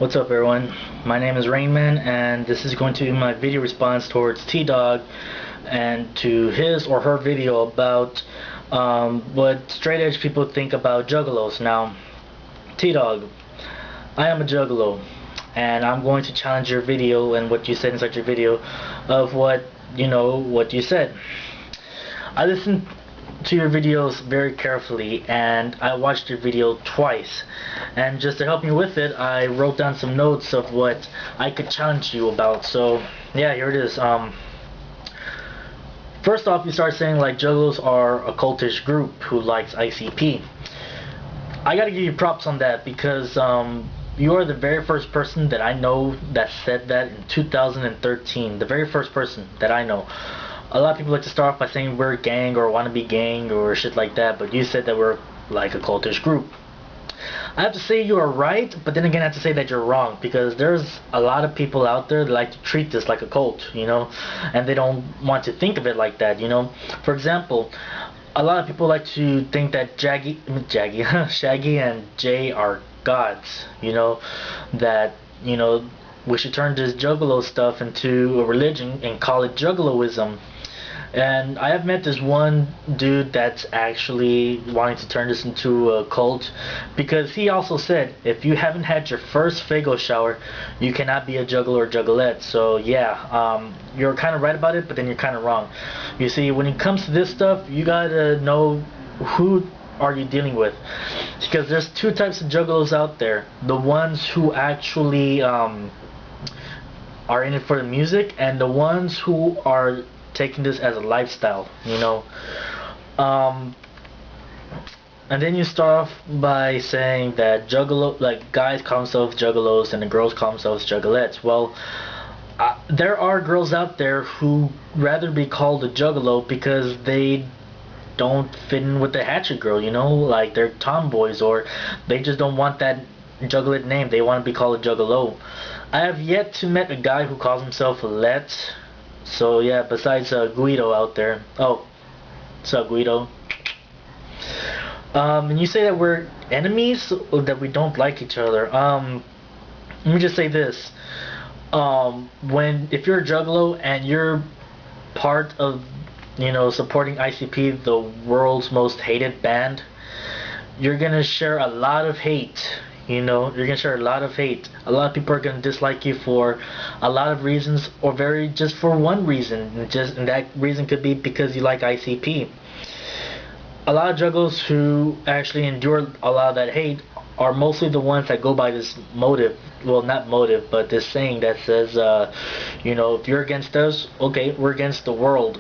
What's up everyone? My name is Rainman and this is going to be my video response towards T-Dog and to his or her video about what straight edge people think about juggalos. Now, T-Dog, I am a juggalo and I'm going to challenge your video and what you said inside your video of what you said. I listened to your videos very carefully and I watched your video twice, and just to help me with it I wrote down some notes of what I could challenge you about. So yeah, here it is. First off, you start saying like juggalos are a cultish group who likes ICP. I gotta give you props on that because you are the very first person that I know that said that in 2013. The very first person that I know. A lot of people like to start off by saying we're a gang or wanna be gang or shit like that, but you said that we're like a cultish group. I have to say you are right, but then again I have to say that you're wrong, because there's a lot of people out there that like to treat this like a cult, and they don't want to think of it like that, For example, a lot of people like to think that Shaggy and Jay are gods, that, we should turn this juggalo stuff into a religion and call it juggaloism. And I have met this one dude that's actually wanting to turn this into a cult, because he also said if you haven't had your first Fago shower, you cannot be a juggalo or juggalette. So yeah, you're kind of right about it, but then you're kind of wrong. You see, when it comes to this stuff, you gotta know who are you dealing with, because there's two types of juggalos out there: the ones who actually are in it for the music, and the ones who are taking this as a lifestyle, and then you start off by saying that guys call themselves juggalos and the girls call themselves juggalettes. Well, there are girls out there who rather be called a juggalo because they don't fit in with the hatchet girl, like they're tomboys, or they just don't want that juggalette name. They want to be called a juggalo. I have yet to meet a guy who calls himself a let. So yeah, besides Guido out there. Oh, what's up, Guido? And you say that we're enemies, or that we don't like each other. Let me just say this. If you're a juggalo and you're part of, supporting ICP, the world's most hated band, you're gonna share a lot of hate. You're gonna share a lot of hate. A lot of people are gonna dislike you for a lot of reasons, or just for one reason. And that reason could be because you like ICP. A lot of juggalos who actually endure a lot of that hate are mostly the ones that go by this motive. Well, not motive, but this saying that says, if you're against us, okay, we're against the world.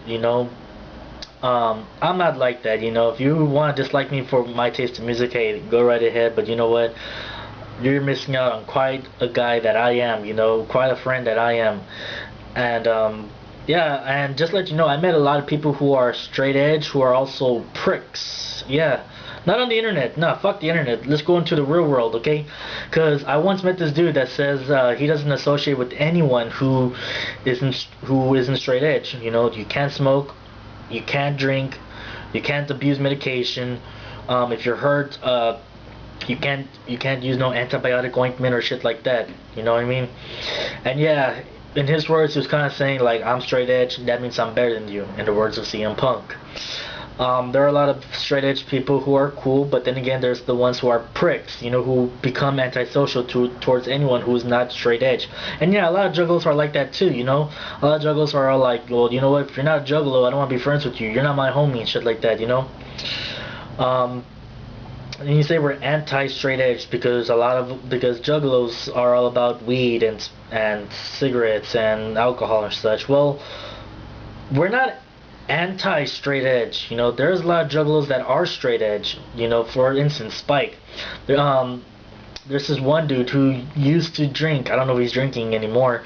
I'm not like that. If you want to dislike me for my taste in music, hey, go right ahead. But you know what? You're missing out on quite a guy that I am, quite a friend that I am. And yeah, and just to let you know, I met a lot of people who are straight edge who are also pricks. Yeah. Not on the internet. No, fuck the internet. Let's go into the real world, okay? Because I once met this dude that says he doesn't associate with anyone who isn't straight edge. You can't smoke, you can't drink, you can't abuse medication. If you're hurt, you can't use no antibiotic ointment or shit like that. You know what I mean? And yeah, in his words, he was kind of saying like, I'm straight edge, that means I'm better than you. In the words of CM Punk. There are a lot of straight edge people who are cool, but then again, there's the ones who are pricks, who become antisocial towards anyone who is not straight edge. And yeah, a lot of juggalos are like that too, A lot of juggalos are all like, well, you know what, if you're not a juggalo, I don't want to be friends with you. You're not my homie and shit like that, And you say we're anti-straight edge because juggalos are all about weed and cigarettes and alcohol and such. Well, we're not anti-straight edge. There's a lot of juggalos that are straight edge. For instance, Spike. There's this one dude who used to drink. I don't know if he's drinking anymore.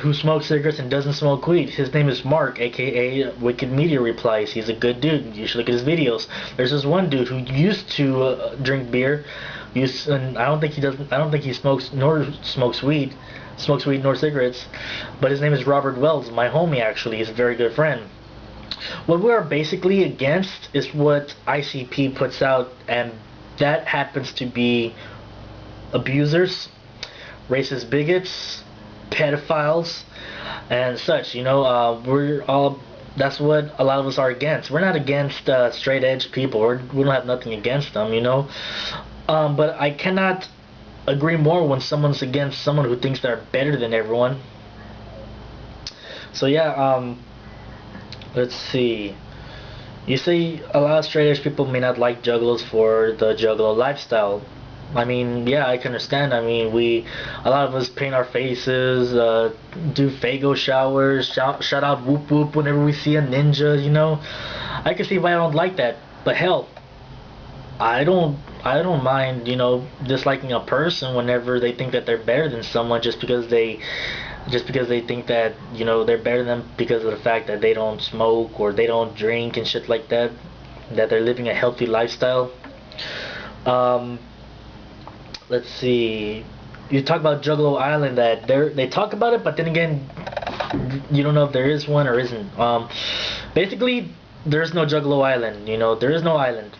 Who smokes cigarettes and doesn't smoke weed. His name is Mark, aka Wicked Media Replies. He's a good dude. You should look at his videos. There's this one dude who used to drink beer. And I don't think he smokes weed. Smokes weed nor cigarettes. But his name is Robert Wells. My homie, actually. He's a very good friend. What we are basically against is what ICP puts out, and that happens to be abusers, racist bigots, pedophiles, and such. We're all. That's what a lot of us are against. We're not against straight edge people. We don't have nothing against them. But I cannot agree more when someone's against someone who thinks they're better than everyone. So yeah, let's see. You say a lot of straight edge people may not like juggalos for the juggalo lifestyle. I mean, yeah, I can understand. I mean, a lot of us paint our faces, do Fago showers, shout out whoop whoop whenever we see a ninja. I can see why I don't like that. But hell, I don't mind, disliking a person whenever they think that they're better than someone just because they think that, they're better than them because of the fact that they don't smoke or they don't drink and shit like that, that they're living a healthy lifestyle. Um, let's see. You talk about Juggalo Island, that they talk about it, but then again, you don't know if there is one or isn't. Basically, there's no Juggalo Island. There is no island.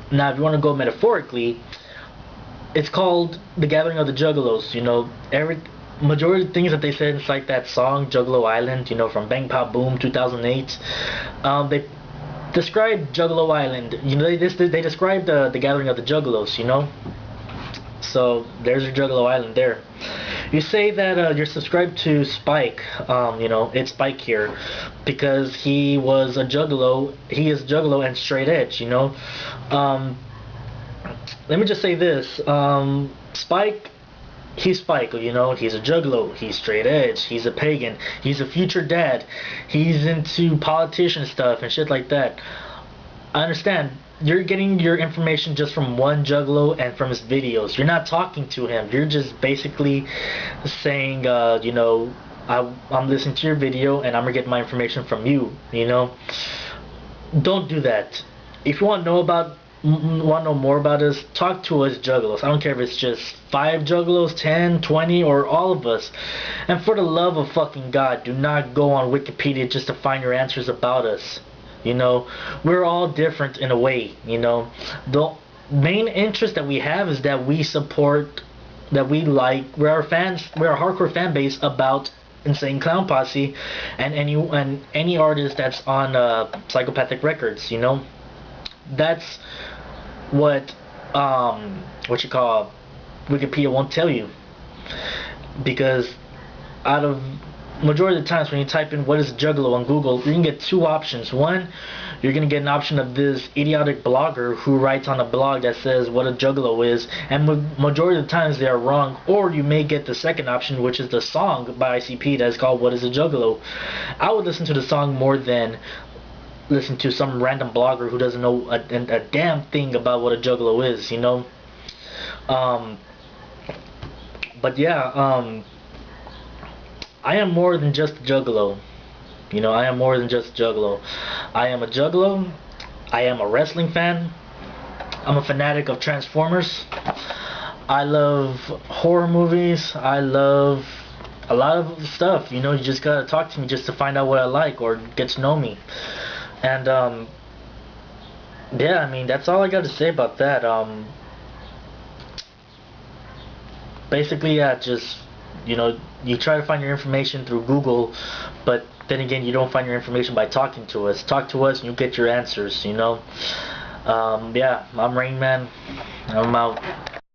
Now, if you want to go metaphorically, it's called the Gathering of the Juggalos. Every majority of things that they said inside that song, Juggalo Island, from Bang Pow Boom 2008, they described Juggalo Island. They described the Gathering of the Juggalos. So there's your Juggalo Island there. You say that you're subscribed to Spike. It's Spike here because he was a Juggalo. He is Juggalo and straight edge. Let me just say this. Spike, he's Spike. He's a Juggalo. He's straight edge. He's a pagan. He's a future dad. He's into politician stuff and shit like that. I understand. You're getting your information just from one Juggalo and from his videos. You're not talking to him. You're just basically saying, I'm listening to your video and I'm gonna get my information from you. Don't do that. If you want to know more about us, talk to us Juggalos. I don't care if it's just 5 Juggalos, 10, 20, or all of us. And for the love of fucking God, do not go on Wikipedia just to find your answers about us. We're all different in a way. The main interest that we have is that we support, that we like. We're a hardcore fan base about Insane Clown Posse and any artist that's on Psychopathic Records. That's what you call Wikipedia won't tell you, because out of majority of the times when you type in what is Juggalo on Google, you can get 2 options. One, you're gonna get an option of this idiotic blogger who writes on a blog that says what a Juggalo is, and majority of the times they are wrong. Or you may get the second option, which is the song by ICP that's called What is a Juggalo. I would listen to the song more than listen to some random blogger who doesn't know a damn thing about what a Juggalo is. But yeah, I am more than just a Juggalo. I am more than just a Juggalo. I am a Juggalo. I am a wrestling fan. I'm a fanatic of Transformers. I love horror movies. I love a lot of stuff. You just gotta talk to me just to find out what I like or get to know me. And yeah, I mean, that's all I got to say about that. Basically, yeah, just you try to find your information through Google, but then again, you don't find your information by talking to us. Talk to us and you'll get your answers. Yeah, I'm Rainman. I'm out.